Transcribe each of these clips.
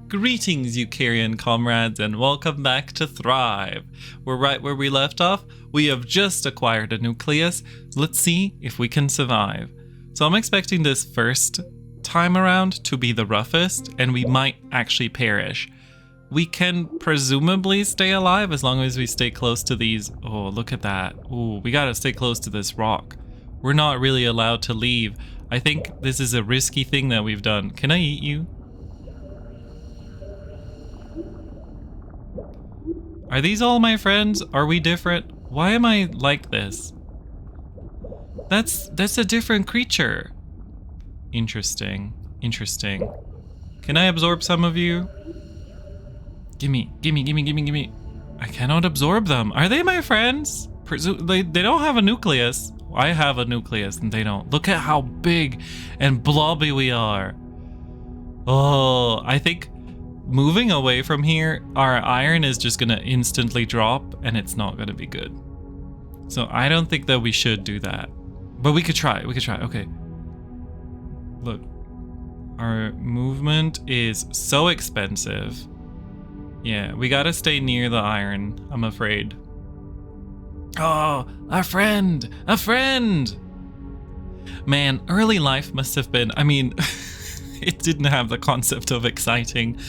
Greetings, eukaryote comrades, and welcome back to Thrive. We're right where we left off. We have just acquired a nucleus. Let's see if we can survive. So I'm expecting this first time around to be the roughest, and we might actually perish. We can presumably stay alive as long as we stay close to these. Oh, look at that. Oh, we gotta stay close to this rock. We're not really allowed to leave. I think this is a risky thing that we've done. Can I eat you? Are these all my friends? Are we different? Why am I like this? That's a different creature. Interesting. Interesting. Can I absorb some of you? Gimme. I cannot absorb them. Are they my friends? They don't have a nucleus. I have a nucleus and they don't. Look at how big and blobby we are. Oh, I think moving away from here, our iron is just gonna instantly drop and it's not gonna be good. So I don't think that we should do that. But we could try. Okay. Look. Our movement is so expensive. Yeah, we gotta stay near the iron, I'm afraid. Oh, a friend! A friend! Man, early life must have been, I mean, it didn't have the concept of exciting,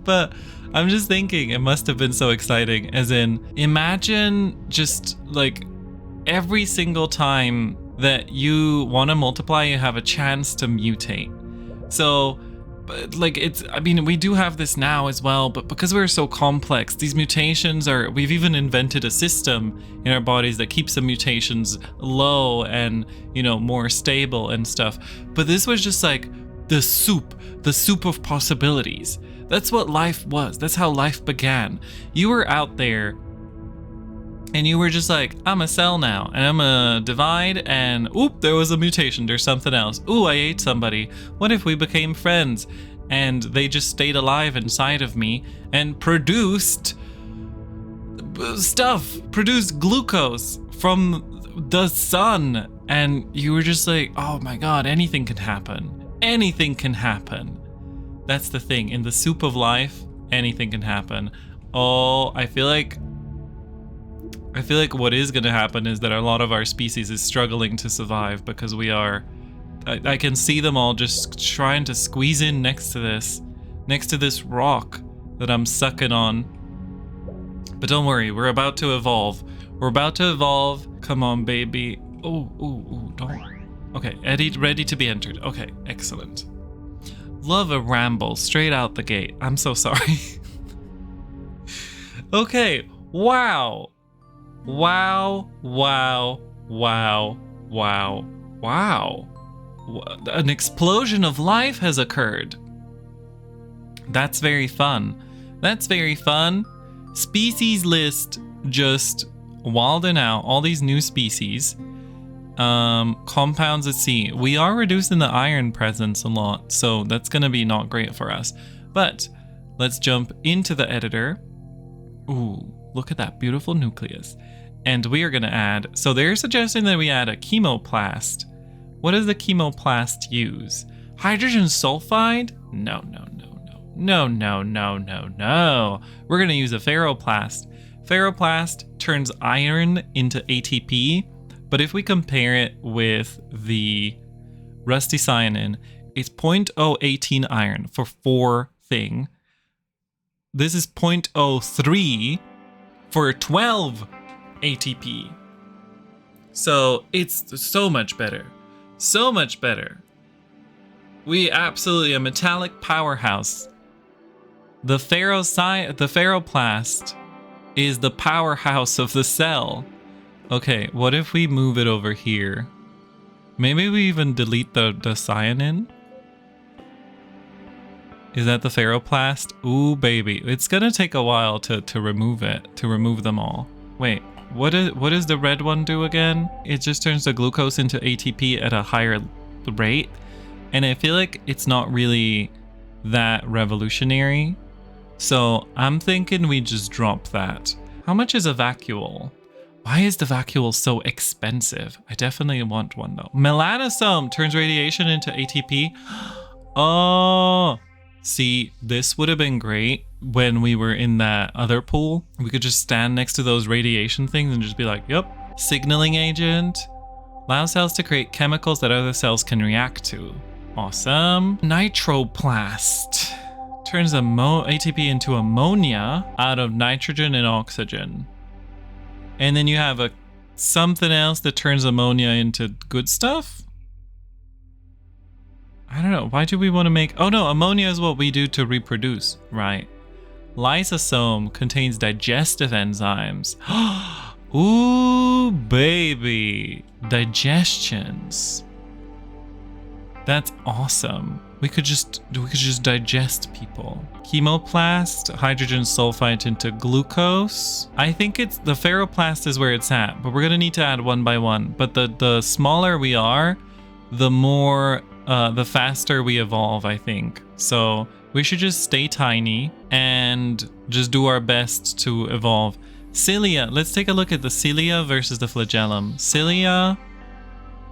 but I'm just thinking it must have been so exciting, as in, imagine just like every single time that you want to multiply, you have a chance to mutate. So, like, I mean, we do have this now as well, but because we're so complex, these mutations we've even invented a system in our bodies that keeps the mutations low and, you know, more stable and stuff. But this was just like the soup of possibilities. That's what life was. That's how life began. You were out there and you were just like, I'm a cell now and I'm gonna divide and oop, there was a mutation. There's something else. Ooh, I ate somebody. What if we became friends? And they just stayed alive inside of me and produced stuff, produced glucose from the sun. And you were just like, oh my God, anything can happen. Anything can happen. That's the thing. In the soup of life, anything can happen. Oh, I feel like what is going to happen is that a lot of our species is struggling to survive because we are, I can see them all just trying to squeeze in next to this rock that I'm sucking on. But don't worry, we're about to evolve. Come on, baby. Oh, don't. Okay, ready to be entered. Okay, excellent. Love a ramble straight out the gate. I'm so sorry. Okay, wow. An explosion of life has occurred. That's very fun. Species list just wilding out. All these new species. Compounds at sea. We are reducing the iron presence a lot, so that's gonna be not great for us. But let's jump into the editor. Ooh, look at that beautiful nucleus. And we are gonna add, so they're suggesting that we add a chemoplast. What does the chemoplast use? Hydrogen sulfide? No. We're gonna use a ferroplast. Ferroplast turns iron into ATP, but if we compare it with the rusticyanin, it's 0.018 iron for 4 thing. This is 0.03 for 12 ATP. So it's so much better. We absolutely a metallic powerhouse. The ferroplast is the powerhouse of the cell. Okay, what if we move it over here? Maybe we even delete the cyanin? Is that the ferroplast? Ooh, baby. It's gonna take a while to remove it, to remove them all. Wait, what does the red one do again? It just turns the glucose into ATP at a higher rate. And I feel like it's not really that revolutionary. So I'm thinking we just drop that. How much is a vacuole? Why is the vacuole so expensive? I definitely want one though. Melanosome turns radiation into ATP. Oh, See, this would have been great when we were in that other pool. We could just stand next to those radiation things and just be like, yep. Signaling agent. Allow cells to create chemicals that other cells can react to. Awesome. Nitroplast. Turns ATP into ammonia out of nitrogen and oxygen. And then you have something else that turns ammonia into good stuff? I don't know. Why do we want to make... Oh no, ammonia is what we do to reproduce. Right. Lysosome contains digestive enzymes. Ooh, baby. Digestions. That's awesome. We could just digest people. Chemoplast, hydrogen sulfide into glucose. I think it's the ferroplast is where it's at, but we're gonna need to add one by one. But the smaller we are, the more the faster we evolve, I think. So we should just stay tiny and just do our best to evolve. Cilia, let's take a look at the cilia versus the flagellum. Cilia,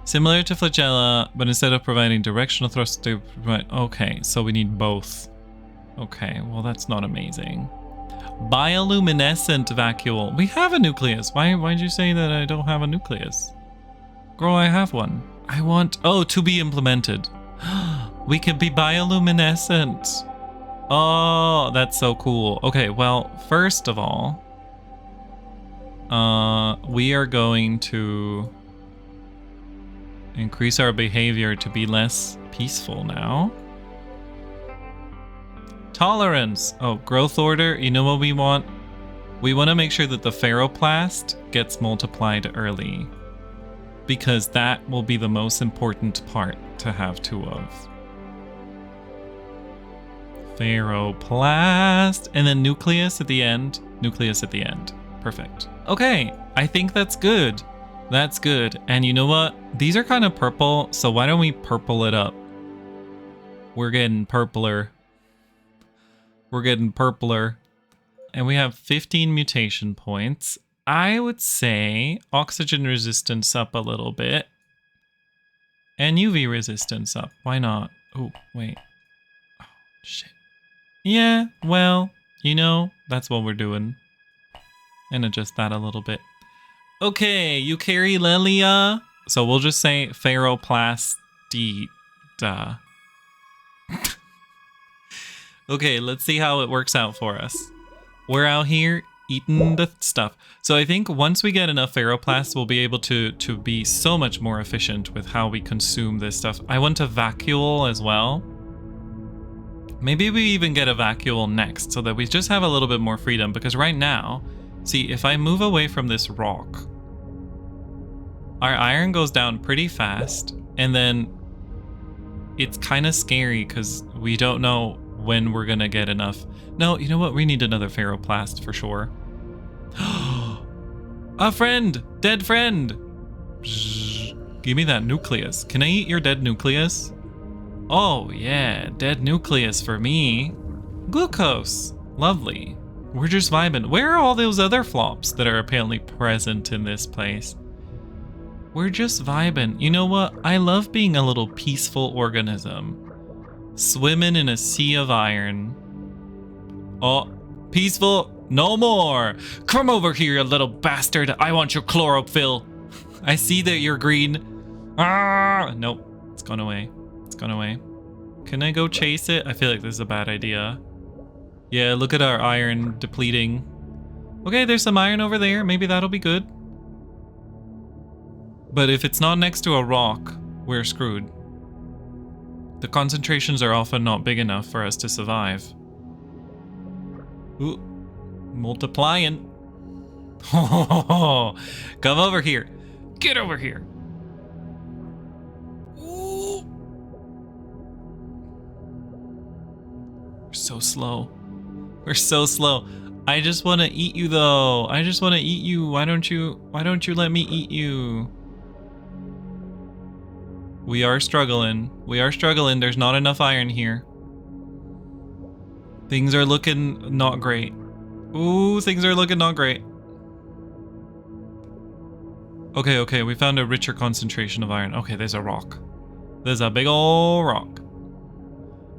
similar to flagella, but instead of providing directional thrust, they provide... Okay, so we need both. Okay, well that's not amazing. Bioluminescent vacuole. We have a nucleus. Why'd you say that I don't have a nucleus? Girl, I have one. I want... Oh, to be implemented. We could be bioluminescent. Oh, that's so cool. Okay, well, first of all, we are going to increase our behavior to be less peaceful now. Tolerance. Oh, growth order. You know what we want? We want to make sure that the ferroplast gets multiplied early, because that will be the most important part to have two of. Ferroplast. And then nucleus at the end. Nucleus at the end. Perfect. Okay, I think that's good. That's good. And you know what? These are kind of purple, so why don't we purple it up? We're getting purpler. We're getting purpler. And we have 15 mutation points. I would say oxygen resistance up a little bit. And UV resistance up. Why not? Oh, wait. Oh, shit. Yeah, well, you know, that's what we're doing. And adjust that a little bit. Okay, eukaryote. So we'll just say ferroplastida. Okay, let's see how it works out for us. We're out here eating the stuff. So I think once we get enough ferroplasts, we'll be able to be so much more efficient with how we consume this stuff. I want a vacuole as well. Maybe we even get a vacuole next so that we just have a little bit more freedom, because right now, see, if I move away from this rock, our iron goes down pretty fast, and then it's kind of scary because we don't know when we're gonna get enough. No, you know what? We need another ferroplast for sure. A friend! Dead friend! Give me that nucleus. Can I eat your dead nucleus? Oh yeah, dead nucleus for me. Glucose. Lovely. We're just vibing. Where are all those other flops that are apparently present in this place? We're just vibing. You know what? I love being a little peaceful organism. Swimming in a sea of iron. Oh, peaceful? No more. Come over here, you little bastard. I want your chlorophyll. I see that you're green. Ah, nope. It's gone away. It's gone away. Can I go chase it? I feel like this is a bad idea. Yeah, look at our iron depleting. Okay, there's some iron over there. Maybe that'll be good. But if it's not next to a rock, we're screwed. The concentrations are often not big enough for us to survive. Ooh, multiplying. Oh, come over here. Get over here. Ooh. We're so slow. We're so slow. I just want to eat you though. I just want to eat you. Why don't you let me eat you? We are struggling. We are struggling. There's not enough iron here. Things are looking not great. Ooh, things are looking not great. Okay, we found a richer concentration of iron. Okay, there's a rock. There's a big ol' rock.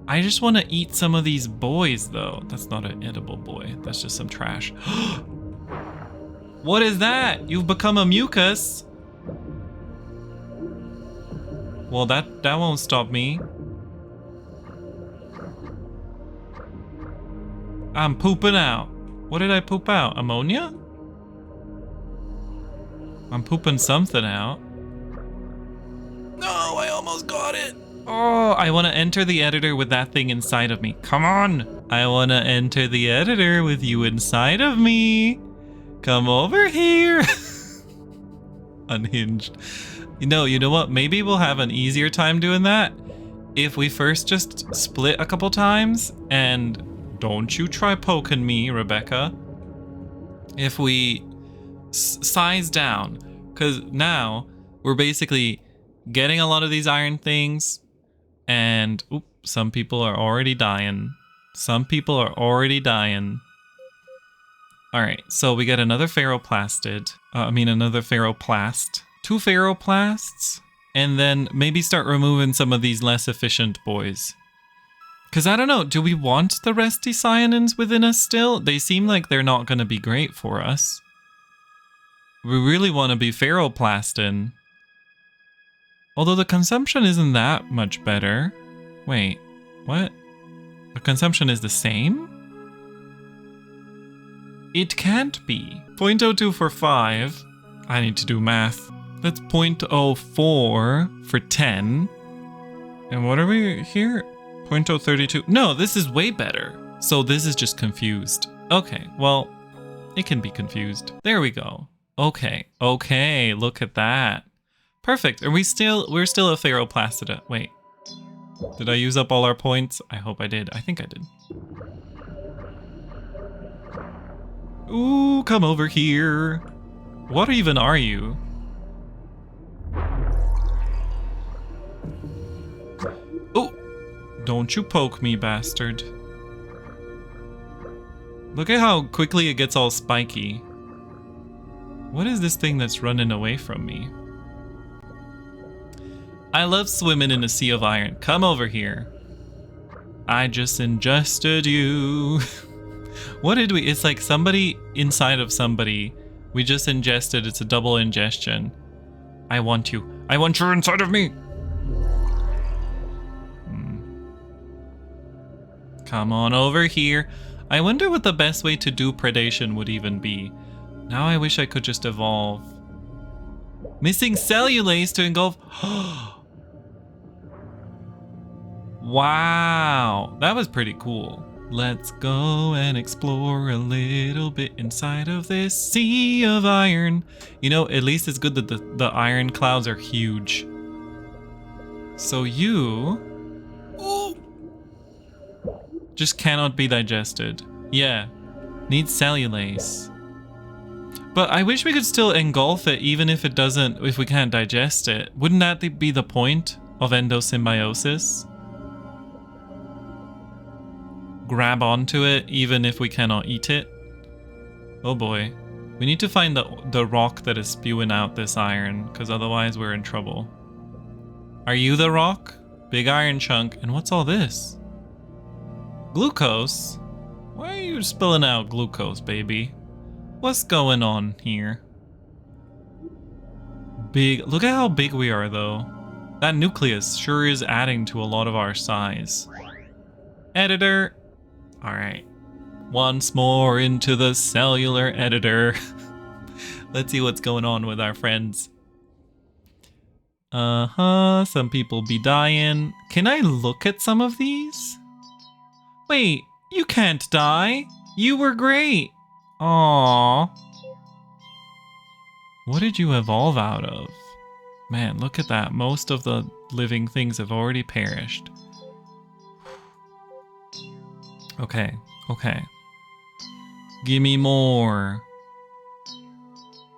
I just want to eat some of these boys, though. That's not an edible boy. That's just some trash. What is that? You've become a mucus. Well, that won't stop me. I'm pooping out. What did I poop out? Ammonia? I'm pooping something out. No, I almost got it. Oh, I want to enter the editor with that thing inside of me. Come on. I want to enter the editor with you inside of me. Come over here. Unhinged. You know what? Maybe we'll have an easier time doing that if we first just split a couple times. And don't you try poking me, Rebecca. If we size down, because now we're basically getting a lot of these iron things, and some people are already dying. Some people are already dying. All right, so we get another ferroplast, 2 ferroplasts, and then maybe start removing some of these less efficient boys. Because I don't know, do we want the rusticyanins within us still? They seem like they're not going to be great for us. We really want to be ferroplastin. Although the consumption isn't that much better. Wait, what? The consumption is the same? It can't be. 0.02 for 5. I need to do math. That's 0.04 for 10. And what are we here? 0.032. No, this is way better. So this is just confused. Okay, well, it can be confused. There we go. Okay, look at that. Perfect. We're still a ferroplastida. Wait. Did I use up all our points? I hope I did. I think I did. Ooh, come over here. What even are you? Oh, don't you poke me, bastard. Look at how quickly it gets all spiky. What is this thing that's running away from me? I love swimming in a sea of iron. Come over here. I just ingested you. What did we? It's like somebody inside of somebody. We just ingested. It's a double ingestion. I want you. I want you inside of me. Come on over here. I wonder what the best way to do predation would even be. Now I wish I could just evolve. Missing cellulase to engulf. Wow, that was pretty cool. Let's go and explore a little bit inside of this sea of iron. You know, at least it's good that the iron clouds are huge. So you just cannot be digested. Yeah, needs cellulase. But I wish we could still engulf it even if if we can't digest it. Wouldn't that be the point of endosymbiosis? Grab onto it even if we cannot eat it? Oh boy. We need to find the rock that is spewing out this iron, because otherwise we're in trouble. Are you the rock? Big iron chunk. And what's all this? Glucose? Why are you spilling out glucose, baby? What's going on here? Big. Look at how big we are, though. That nucleus sure is adding to a lot of our size. Editor. Alright. Once more into the cellular editor. Let's see what's going on with our friends. Some people be dying. Can I look at some of these? Wait, you can't die. You were great. Aww. What did you evolve out of? Man, look at that. Most of the living things have already perished. Okay. Give me more.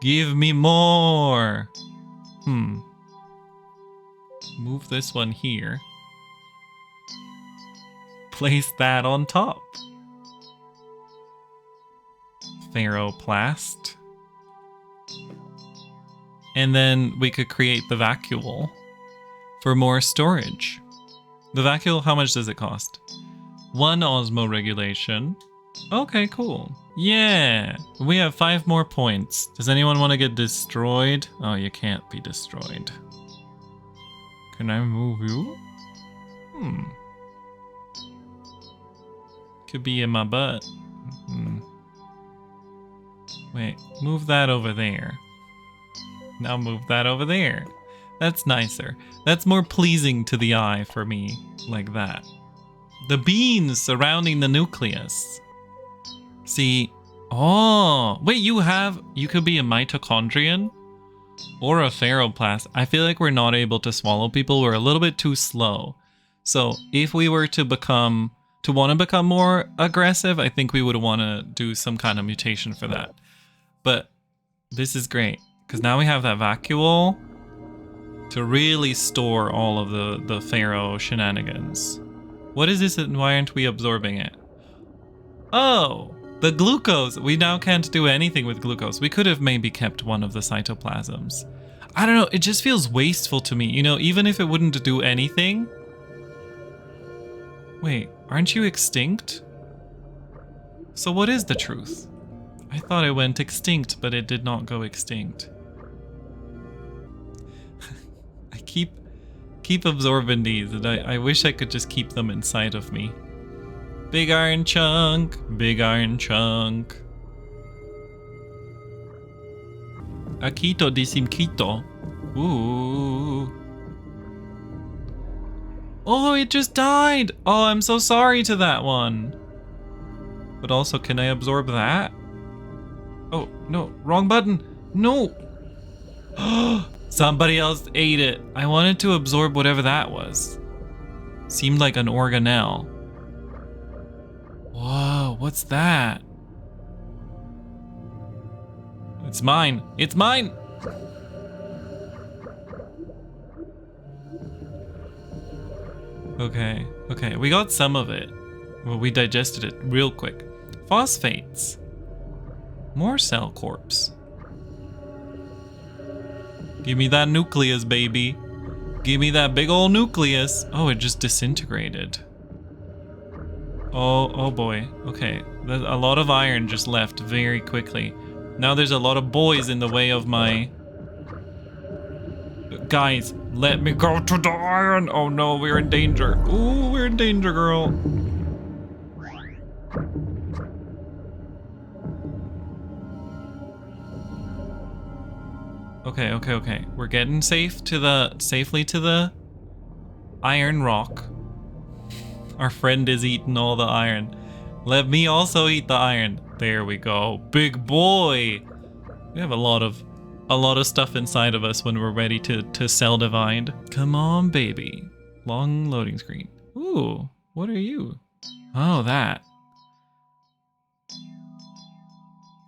Give me more. Move this one here. Place that on top. Ferroplast. And then we could create the vacuole for more storage. The vacuole, how much does it cost? 1 osmoregulation. Okay, cool. Yeah, we have 5 more points. Does anyone want to get destroyed? Oh, you can't be destroyed. Can I move you? Could be in my butt. Wait, move that over there. Now move that over there. That's nicer. That's more pleasing to the eye for me, like that. The beans surrounding the nucleus. See, oh, wait, you could be a mitochondrian or a ferroplast. I feel like we're not able to swallow people. We're a little bit too slow. So if we were to want to become more aggressive, I think we would want to do some kind of mutation for that. But this is great because now we have that vacuole to really store all of the ferro shenanigans. What is this and why aren't we absorbing it? Oh, the glucose. We now can't do anything with glucose. We could have maybe kept one of the cytoplasms. I don't know. It just feels wasteful to me. You know, even if it wouldn't do anything. Wait, aren't you extinct? So what is the truth? I thought it went extinct, but it did not go extinct. I keep absorbing these, and I wish I could just keep them inside of me. Big iron chunk, big iron chunk. Akito disimkito. Ooh. Oh, it just died. Oh, I'm so sorry to that one. But also, can I absorb that? Oh, no, wrong button. No. Somebody else ate it. I wanted to absorb whatever that was. Seemed like an organelle. Whoa, what's that? It's mine. It's mine. Okay, okay, we got some of it. Well, we digested it real quick. Phosphates. More cell corpse. Give me that nucleus, baby. Give me that big old nucleus. Oh, it just disintegrated. Oh boy. Okay, there's a lot of iron just left very quickly. Now there's a lot of boys in the way of my... Guys, let me go to the iron. Oh no, we're in danger. Ooh, we're in danger, girl. Okay. We're getting safely to the iron rock. Our friend is eating all the iron. Let me also eat the iron. There we go. Big boy. We have a lot of stuff inside of us when we're ready to cell divide. Come on, baby. Long loading screen. Ooh, what are you? Oh, that.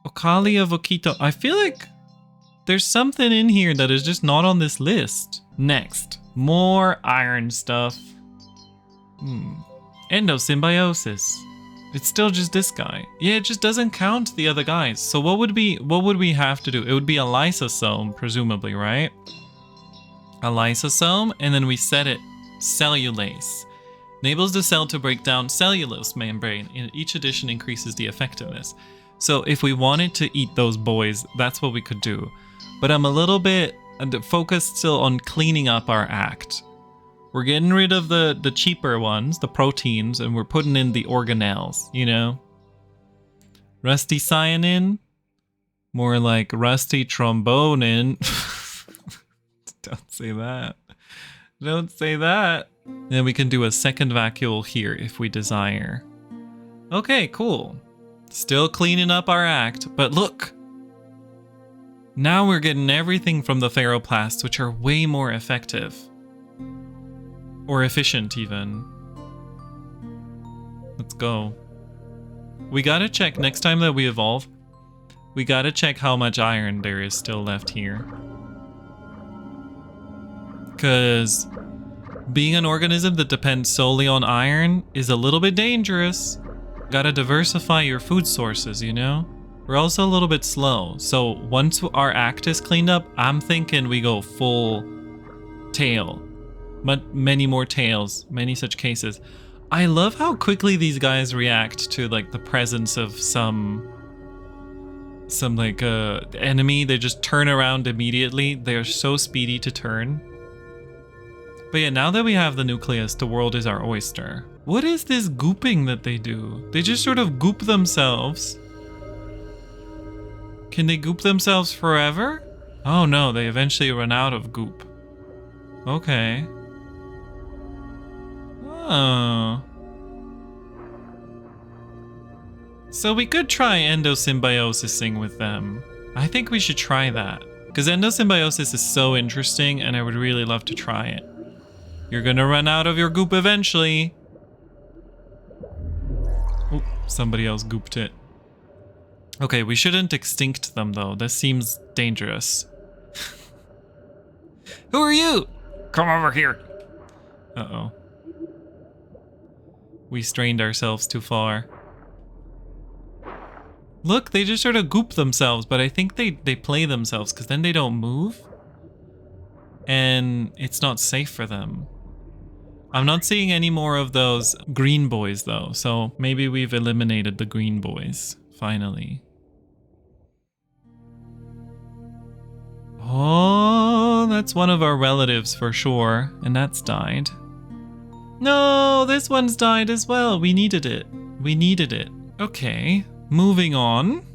Okali of Okito. I feel like there's something in here that is just not on this list. Next, more iron stuff. Endosymbiosis. It's still just this guy. Yeah, it just doesn't count the other guys. So what would we have to do? It would be a lysosome, presumably, right? A lysosome, and then we set it cellulase. Enables the cell to break down cellulose membrane, and each addition increases the effectiveness. So if we wanted to eat those boys, that's what we could do. But I'm a little bit focused still on cleaning up our act. We're getting rid of the cheaper ones, the proteins, and we're putting in the organelles, you know? Rusticyanin? More like rusty trombonin. Don't say that. Don't say that. Then we can do a second vacuole here if we desire. Okay, cool. Still cleaning up our act, but look! Now we're getting everything from the ferroplasts, which are way more effective. Or efficient, even. Let's go. We gotta check, next time that we evolve, we gotta check how much iron there is still left here. Because being an organism that depends solely on iron is a little bit dangerous. Gotta diversify your food sources, you know? We're also a little bit slow, so once our act is cleaned up, I'm thinking we go full tail. many more tails, many such cases. I love how quickly these guys react to like the presence of some like enemy. They just turn around immediately. They're so speedy to turn. But yeah, now that we have the nucleus, the world is our oyster. What is this gooping that they do? They just sort of goop themselves. Can they goop themselves forever? Oh no, they eventually run out of goop. Okay. Oh. So we could try endosymbiosis with them. I think we should try that. Because endosymbiosis is so interesting and I would really love to try it. You're gonna run out of your goop eventually. Oh, somebody else gooped it. Okay, we shouldn't extinct them though. This seems dangerous. Who are you? Come over here. Uh-oh. We strained ourselves too far. Look, they just sort of goop themselves, but I think they play themselves because then they don't move. And it's not safe for them. I'm not seeing any more of those green boys though, so maybe we've eliminated the green boys, finally. Oh, that's one of our relatives for sure, and that's died. No, this one's died as well. We needed it. We needed it. Okay, moving on.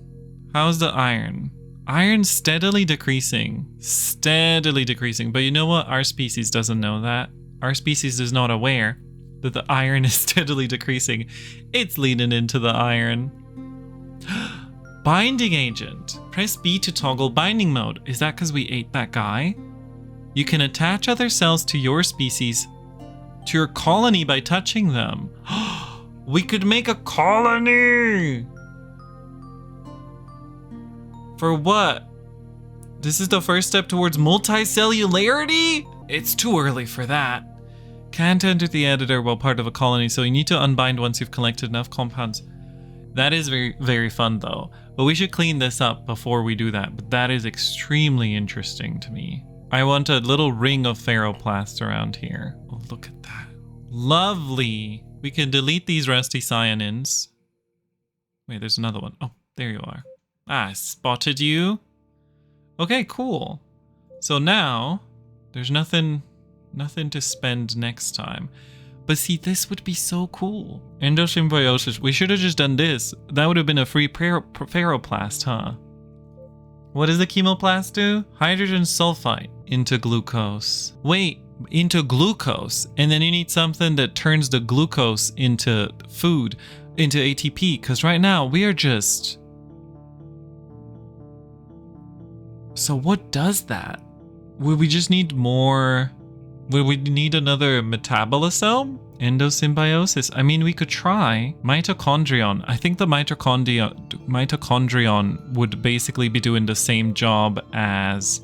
How's the iron? Iron's steadily decreasing. Steadily decreasing. But you know what? Our species doesn't know that. Our species is not aware that the iron is steadily decreasing. It's leaning into the iron. Binding agent. Press B to toggle binding mode. Is that because we ate that guy? You can attach other cells to your species, to your colony by touching them. We could make a colony! For what? This is the first step towards multicellularity? It's too early for that. Can't enter the editor while part of a colony, so you need to unbind once you've collected enough compounds. That is very, very fun though. But we should clean this up before we do that. But that is extremely interesting to me. I want a little ring of ferroplasts around here. Oh, look at that. Lovely. We can delete these rusticyanins. Wait, there's another one. Oh, there you are. Ah, spotted you. Okay, cool. So now there's nothing to spend next time. But see, this would be so cool. Endosymbiosis. We should have just done this. That would have been a free ferroplast, huh? What does the chemoplast do? Hydrogen sulfide into glucose. Wait, into glucose. And then you need something that turns the glucose into food, into ATP. Because right now we are just... So what does that? Would we just need more... Would we need another metabolisome? Endosymbiosis. I mean, we could try mitochondrion. I think the mitochondrion would basically be doing the same job as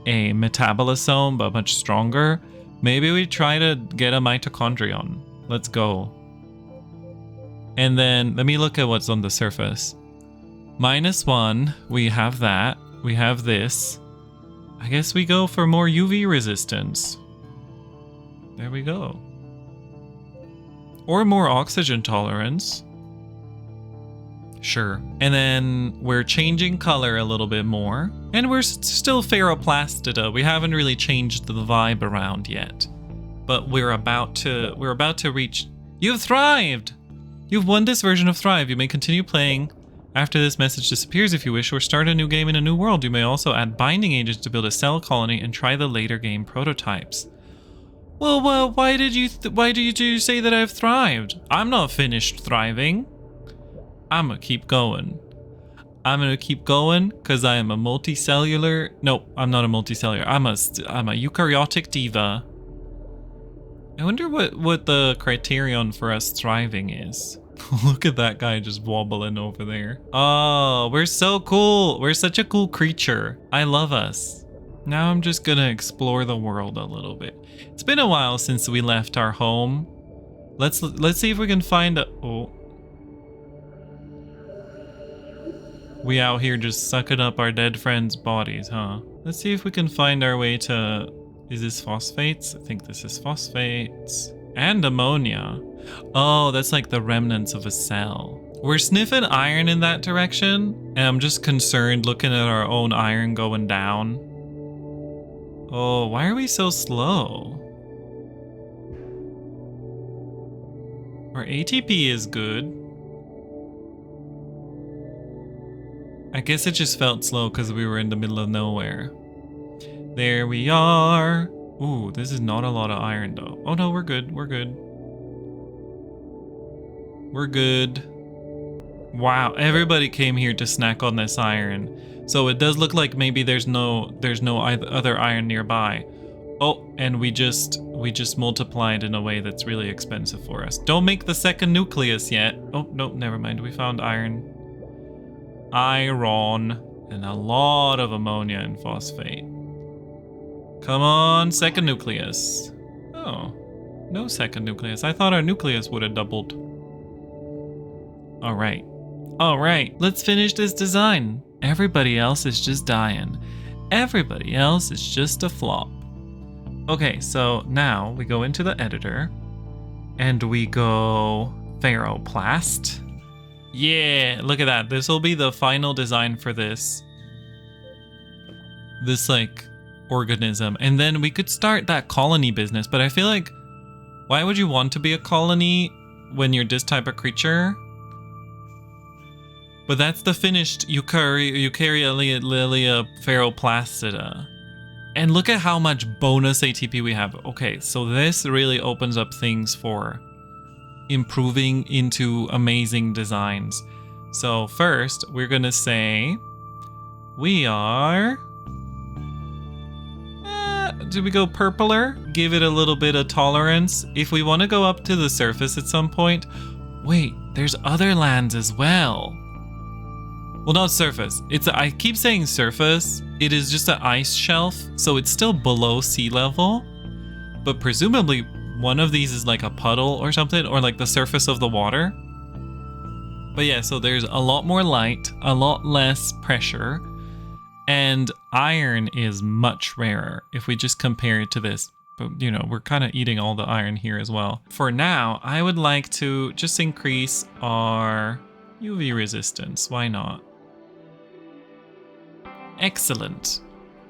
a metabolisome, but much stronger. Maybe we try to get a mitochondrion. Let's go. And then let me look at what's on the surface. -1, we have that. We have this. I guess we go for more UV resistance. There we go. Or more oxygen tolerance. Sure. And then we're changing color a little bit more. And we're still ferroplastida. We haven't really changed the vibe around yet. But we're about to reach... You've thrived! You've won this version of Thrive. You may continue playing after this message disappears if you wish, or start a new game in a new world. You may also add binding agents to build a cell colony and try the later game prototypes. Well, why did you say that I've thrived? I'm not finished thriving. I'm gonna keep going. I'm gonna keep going because I am a multicellular... No, I'm not a multicellular. I'm a eukaryotic diva. I wonder what the criterion for us thriving is. Look at that guy just wobbling over there. Oh, we're so cool. We're such a cool creature. I love us. Now I'm just gonna explore the world a little bit. It's been a while since we left our home. Let's see if we can find a... Oh. We out here just sucking up our dead friends' bodies, huh? Let's see if we can find our way to Is this phosphates? I think this is phosphates. And ammonia. Oh, that's like the remnants of a cell. We're sniffing iron in that direction, and I'm just concerned looking at our own iron going down. Oh, why are we so slow? Our ATP is good. I guess it just felt slow because we were in the middle of nowhere. There we are. Ooh, this is not a lot of iron though. Oh no, we're good. We're good. We're good. Wow, everybody came here to snack on this iron. So it does look like maybe there's no other iron nearby. Oh, and we just multiplied in a way that's really expensive for us. Don't make the second nucleus yet. Oh, no, never mind. We found iron. Iron and a lot of ammonia and phosphate. Come on, second nucleus. Oh, no second nucleus. I thought our nucleus would have doubled. All right. All right, let's finish this design. Everybody else is just dying. Everybody else is just a flop. Okay, so now we go into the editor and we go ferroplast. Yeah, look at that. This will be the final design for this like organism. And then we could start that colony business, but I feel like, why would you want to be a colony when you're this type of creature? But that's the finished eukaryote ferroplastida. And look at how much bonus ATP we have. Okay, so this really opens up things for improving into amazing designs. So first, we're gonna say we are... do we go purpler? Give it a little bit of tolerance. If we want to go up to the surface at some point... Wait, there's other lands as well. Well, not surface. I keep saying surface. It is just an ice shelf, so it's still below sea level. But presumably, one of these is like a puddle or something, or like the surface of the water. But yeah, so there's a lot more light, a lot less pressure, and iron is much rarer if we just compare it to this. But, you know, we're kind of eating all the iron here as well. For now, I would like to just increase our UV resistance. Why not? Excellent.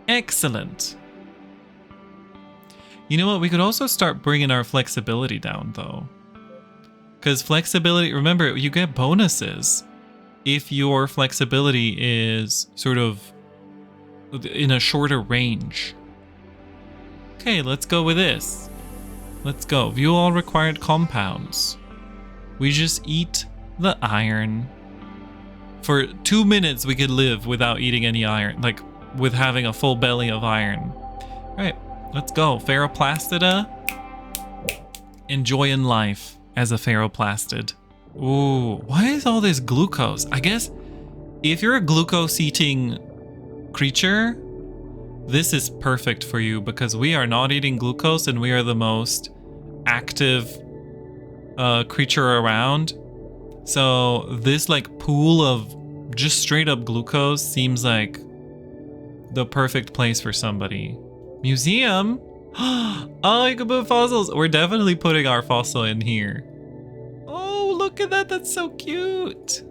Excellent. You know what? We could also start bringing our flexibility down, though. Because flexibility, remember, you get bonuses if your flexibility is sort of in a shorter range. Okay, let's go with this. Let's go. View all required compounds. We just eat the iron. For 2 minutes we could live without eating any iron, like with having a full belly of iron. All right, let's go. Ferroplastida. Enjoying life as a ferroplastid. Ooh, why is all this glucose? I guess if you're a glucose-eating creature, this is perfect for you because we are not eating glucose and we are the most active creature around. So this like pool of just straight up glucose seems like the perfect place for somebody. Museum? Oh, you can put fossils. We're definitely putting our fossil in here. Oh, look at that. That's so cute.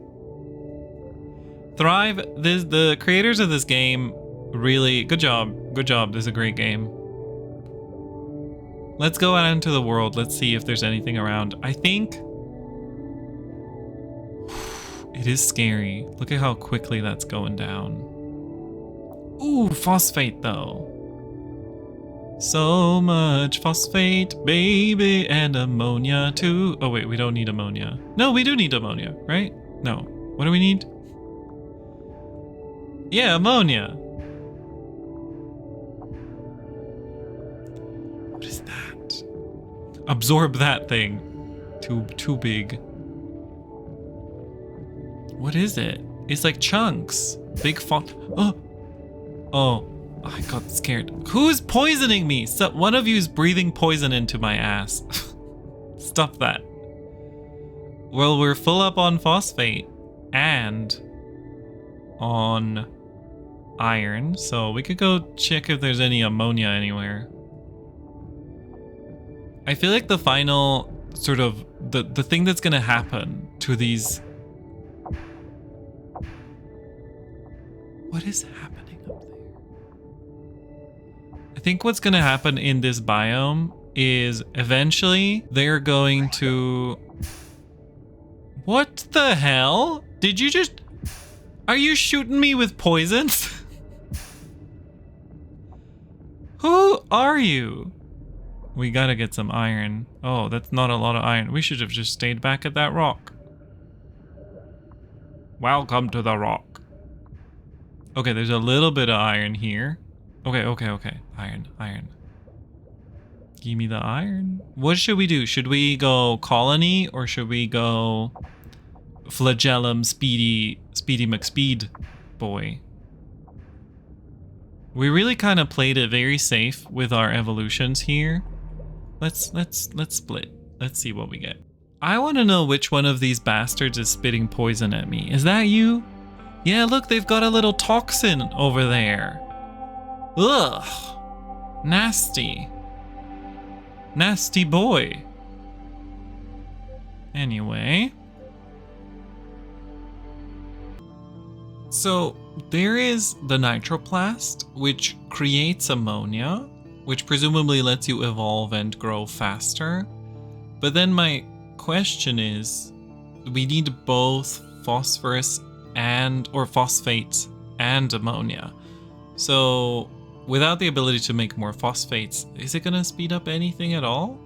Thrive. The creators of this game really, good job. Good job. This is a great game. Let's go out into the world. Let's see if there's anything around. I think it is scary. Look at how quickly that's going down. Ooh, phosphate though. So much phosphate, baby, and ammonia too. Oh wait, we don't need ammonia. No, we do need ammonia, right? No. What do we need? Yeah, ammonia. What is that? Absorb that thing. Too big. What is it? It's like chunks. Big font. Oh, I got scared. Who's poisoning me? So one of you is breathing poison into my ass. Stop that. Well, we're full up on phosphate and on iron, so we could go check if there's any ammonia anywhere. I feel like the final sort of the thing that's gonna happen to these. What is happening up there? I think what's gonna happen in this biome is eventually they're going to. What the hell? Did you just. Are you shooting me with poisons? Who are you? We gotta get some iron. Oh, that's not a lot of iron. We should have just stayed back at that rock. Welcome to the rock. Okay, there's a little bit of iron here. Okay. Iron. Give me the iron. What should we do? Should we go colony or should we go flagellum Speedy McSpeed boy? We really kind of played it very safe with our evolutions here. Let's split. Let's see what we get. I want to know which one of these bastards is spitting poison at me. Is that you? Yeah, look, they've got a little toxin over there. Ugh. Nasty. Nasty boy. Anyway. So there is the nitroplast, which creates ammonia, which presumably lets you evolve and grow faster. But then my question is, we need both phosphorus or phosphates and ammonia. So without the ability to make more phosphates, is it gonna speed up anything at all?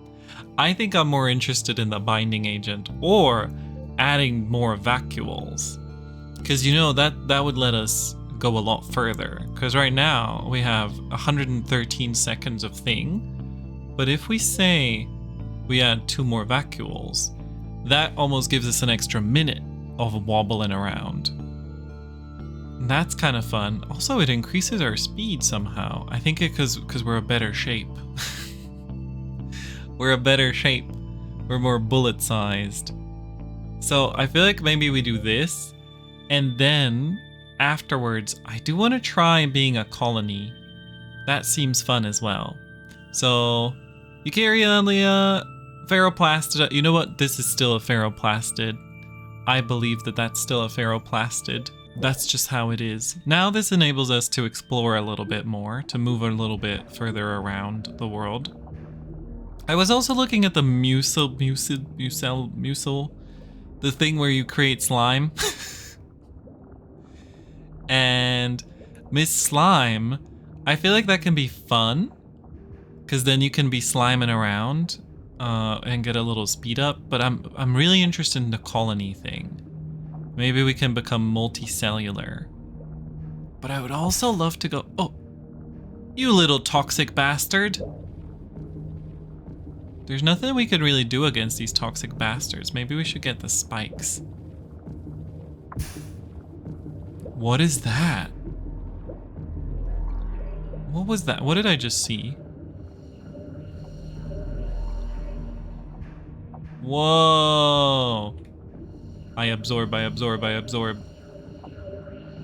I think I'm more interested in the binding agent or adding more vacuoles. Because you know that would let us go a lot further. Because right now we have 113 seconds of thing. But if we say we add 2 more vacuoles, that almost gives us an extra minute of wobbling around. And that's kind of fun. Also, it increases our speed somehow. I think because we're a better shape. We're a better shape. We're more bullet sized. So I feel like maybe we do this. And then afterwards, I do want to try being a colony. That seems fun as well. So, eukaryote, ferroplastid. You know what? This is still a ferroplastid. I believe that that's still a ferroplastid. That's just how it is. Now this enables us to explore a little bit more, to move a little bit further around the world. I was also looking at the mucil, the thing where you create slime. And Miss Slime, I feel like that can be fun, because then you can be sliming around and get a little speed up. But I'm really interested in the colony thing. Maybe we can become multicellular. But I would also love to go. Oh, you little toxic bastard! There's nothing we could really do against these toxic bastards. Maybe we should get the spikes. What is that? What was that? What did I just see? Whoa! I absorb.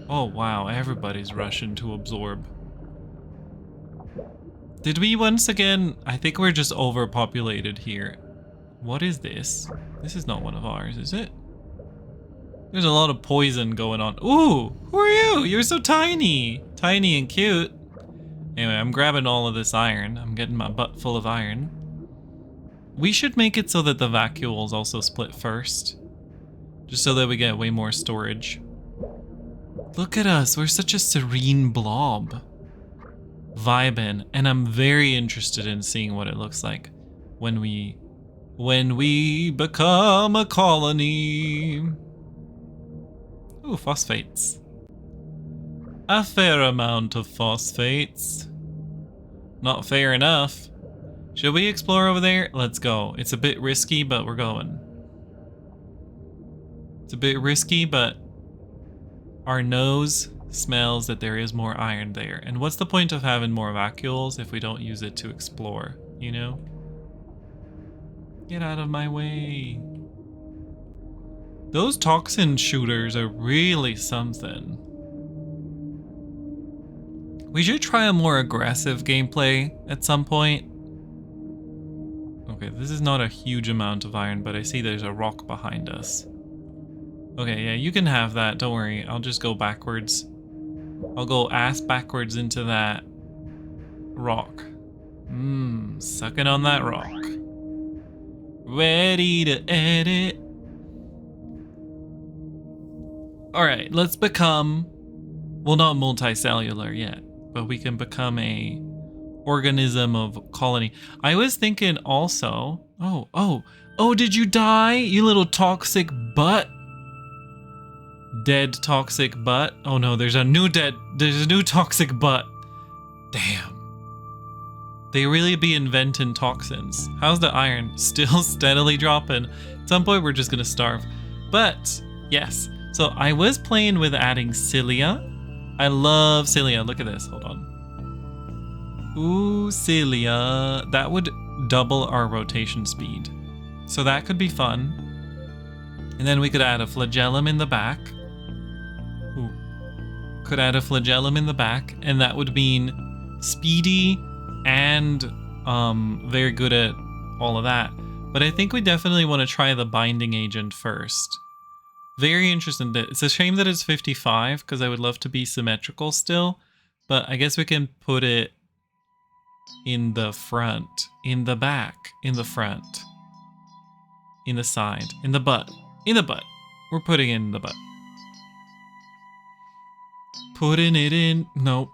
Oh wow, everybody's rushing to absorb. Did we once again? I think we're just overpopulated here. What is this? This is not one of ours, is it? There's a lot of poison going on. Ooh, who are you? You're so tiny. Tiny and cute. Anyway, I'm grabbing all of this iron. I'm getting my butt full of iron. We should make it so that the vacuoles also split first. Just so that we get way more storage. Look at us. We're such a serene blob. Vibin'. And I'm very interested in seeing what it looks like when we become a colony. Ooh, phosphates. A fair amount of phosphates. Not fair enough. Should we explore over there? Let's go. It's a bit risky, but we're going. It's a bit risky, but our nose smells that there is more iron there. And what's the point of having more vacuoles if we don't use it to explore, you know? Get out of my way. Those toxin shooters are really something. We should try a more aggressive gameplay at some point. Okay, this is not a huge amount of iron, but I see there's a rock behind us. Okay, yeah, you can have that. Don't worry. I'll just go backwards. I'll go ass backwards into that rock. Sucking on that rock. Ready to edit. Alright, let's become... Well, not multicellular yet, but we can become a organism of colony. I was thinking also... Oh, did you die, you little toxic butt? Dead toxic butt? Oh no, there's a new toxic butt. Damn. They really be inventing toxins. How's the iron? Still steadily dropping. At some point we're just gonna starve. But, yes. So I was playing with adding cilia. I love cilia. Look at this, hold on. Ooh, cilia. That would double our rotation speed. So that could be fun. And then we could add a flagellum in the back. Ooh. Could add a flagellum in the back, and that would mean speedy and very good at all of that. But I think we definitely want to try the binding agent first. Very interesting. It's a shame that it's 55 because I would love to be symmetrical still, but I guess we can put it in the front, in the back, in the front, in the side, in the butt, in the butt. We're putting it in the butt. Putting it in. Nope.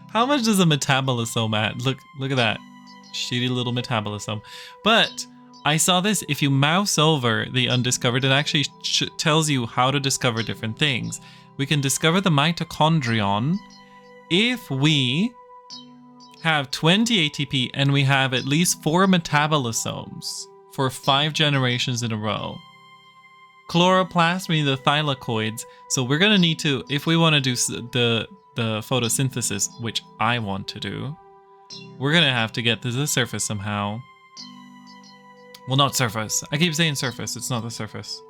How much does a metabolisome add? Look at that. Shitty little metabolisome. But I saw this. If you mouse over the undiscovered, it actually tells you how to discover different things. We can discover the mitochondrion if we have 20 ATP and we have at least 4 metabolosomes for 5 generations in a row. Chloroplasts, meaning the thylakoids. So we're going to need to, if we want to do the photosynthesis, which I want to do, we're going to have to get to the surface somehow. Well, not surface. I keep saying surface. It's not the surface.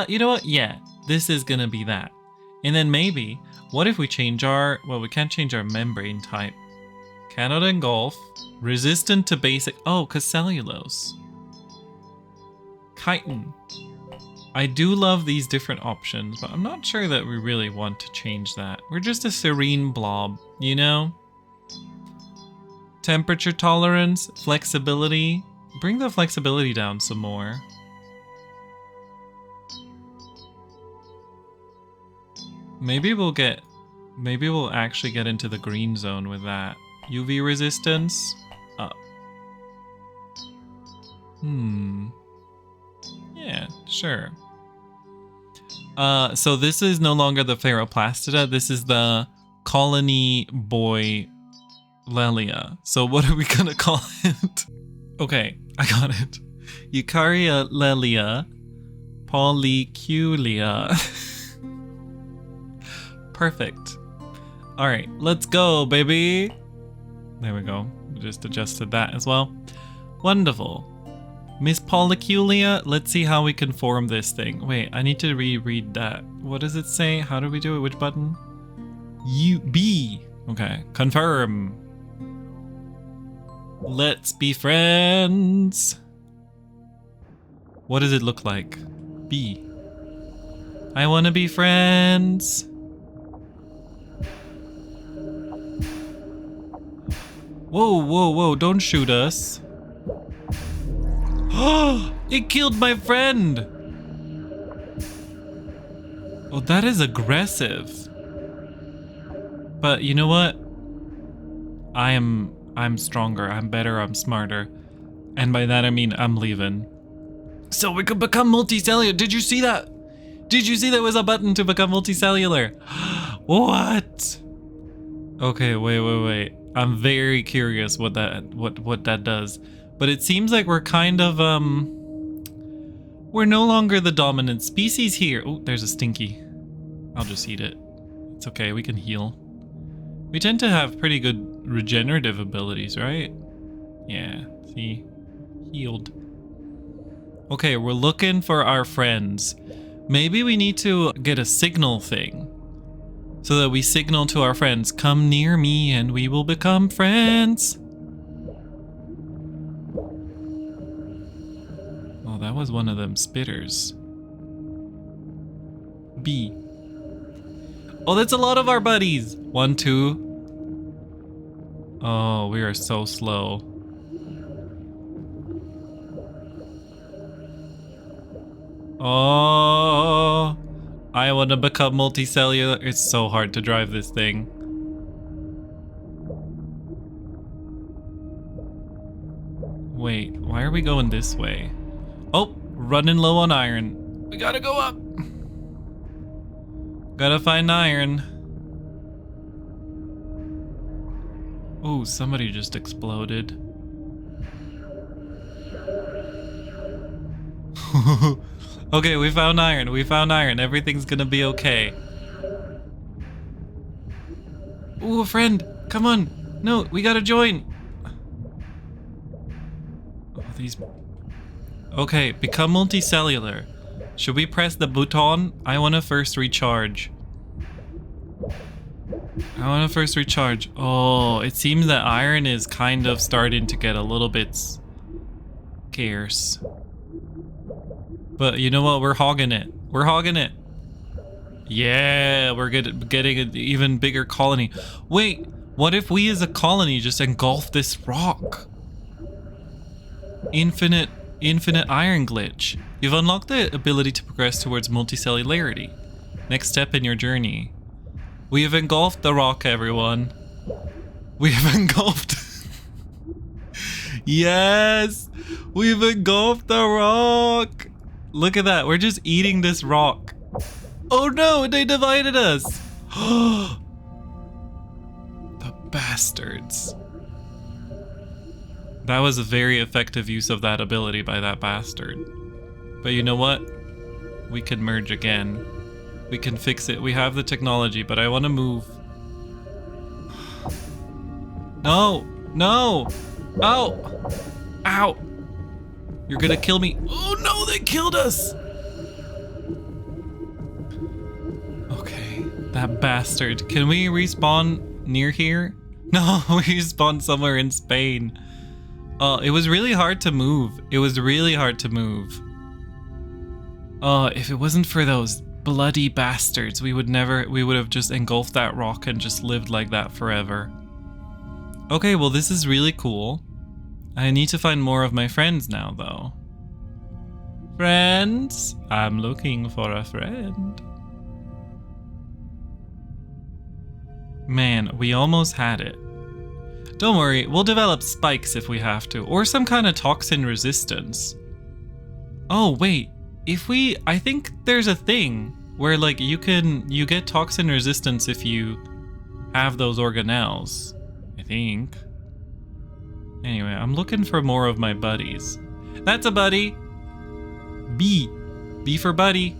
You know what? Yeah, this is going to be that. And then maybe, what if we change our... Well, we can't change our membrane type. Cannot engulf. Resistant to basic... Oh, because cellulose. Chitin. I do love these different options, but I'm not sure that we really want to change that. We're just a serene blob, you know? Temperature tolerance, flexibility. Bring the flexibility down some more. Maybe we'll actually get into the green zone with that. UV resistance, up. Yeah, sure. So this is no longer the ferroplastida. This is the colony boy Lelia. So what are we gonna call it? Okay, I got it. Eukaryote polyculia. Perfect. All right, let's go, baby. There we go. We just adjusted that as well. Wonderful. Miss Polyculia, let's see how we can form this thing. Wait, I need to reread that. What does it say? How do we do it? Which button? B. Okay, confirm. Let's be friends. What does it look like? B. I want to be friends. Whoa, whoa, whoa, don't shoot us. Oh, it killed my friend. Oh, that is aggressive. But you know what? I'm stronger, I'm better, I'm smarter. And by that I mean I'm leaving. So we could become multicellular. Did you see that? Did you see there was a button to become multicellular? What? Okay, wait. I'm very curious what that does. But it seems like we're kind of we're no longer the dominant species here. Oh, there's a stinky. I'll just eat it. It's okay, we can heal. We tend to have pretty good regenerative abilities, right? Yeah, see? Healed. Okay, we're looking for our friends. Maybe we need to get a signal thing. so that we signal to our friends, come near me and we will become friends. Oh, that was one of them spitters. B. Oh, that's a lot of our buddies. 1, 2. Oh, we are so slow. Oh, I want to become multicellular. It's so hard to drive this thing. Wait, why are we going this way? Oh, running low on iron. We gotta go up. Gotta find iron. Oh, somebody just exploded. Okay, we found iron. We found iron. Everything's gonna be okay. Ooh, a friend. Come on. No, we gotta join. Oh, these... Okay, become multicellular. Should we press the button? I want to first recharge. Oh, it seems that iron is kind of starting to get a little bit scarce. But you know what? We're hogging it. We're hogging it. Yeah, we're getting an even bigger colony. Wait, what if we as a colony just engulf this rock? Infinite iron glitch. You've unlocked the ability to progress towards multicellularity. Next step in your journey. We have engulfed the rock, everyone. We have engulfed... Yes! We've engulfed the rock! Look at that, we're just eating this rock. Oh no, they divided us! The bastards. That was a very effective use of that ability by that bastard. But you know what? We can merge again. We can fix it. We have the technology, but I want to move. No! No! Ow! Ow! You're gonna kill me. Oh no, they killed us! Okay, that bastard. Can we respawn near here? No, we respawned somewhere in Spain. It was really hard to move. It was really hard to move. If it wasn't for those bloody bastards, we would have just engulfed that rock and just lived like that forever. Okay, well this is really cool. I need to find more of my friends now though. Friends? I'm looking for a friend. Man, we almost had it. Don't worry, we'll develop spikes if we have to, or some kind of toxin resistance. Oh wait, I think there's a thing where like you get toxin resistance if you have those organelles, I think. Anyway, I'm looking for more of my buddies. That's a buddy. B. B for buddy.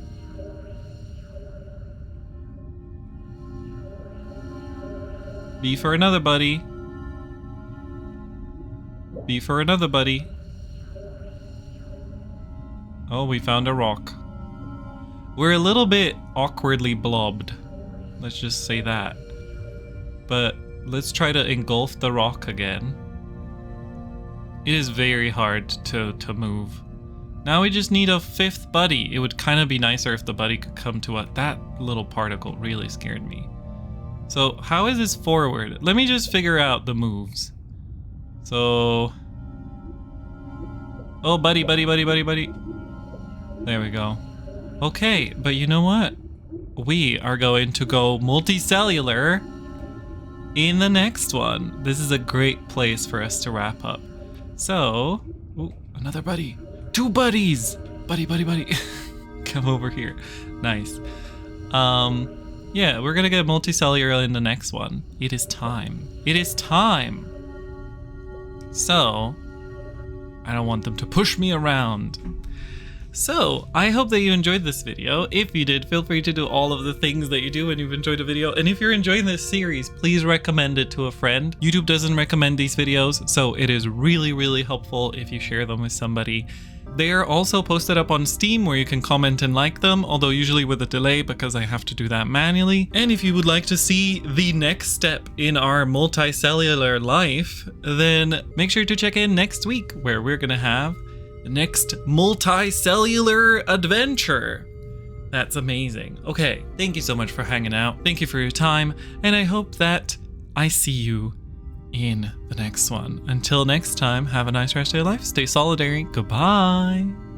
B for another buddy. B for another buddy. Oh, we found a rock. We're a little bit awkwardly blobbed. Let's just say that. But let's try to engulf the rock again. It is very hard to move. Now we just need a fifth buddy. It would kind of be nicer if the buddy could come to us. That little particle really scared me. So how is this forward? Let me just figure out the moves. So... Oh, buddy, buddy, buddy, buddy, buddy. There we go. Okay, but you know what? We are going to go multicellular in the next one. This is a great place for us to wrap up. So... Ooh, another buddy. 2 buddies! Buddy, buddy, buddy. Come over here. Nice. Yeah, we're gonna get multicellular in the next one. It is time. It is time! So, I don't want them to push me around. So, I hope that you enjoyed this video. If you did, feel free to do all of the things that you do when you've enjoyed a video. And if you're enjoying this series, please recommend it to a friend. YouTube doesn't recommend these videos, so it is really, really helpful if you share them with somebody. They are also posted up on Steam where you can comment and like them, although usually with a delay because I have to do that manually. And if you would like to see the next step in our multicellular life, then make sure to check in next week where we're going to have the next multicellular adventure. That's amazing. Okay, thank you so much for hanging out. Thank you for your time, and I hope that I see you in the next one. Until next time, have a nice rest of your life. Stay solidary. Goodbye.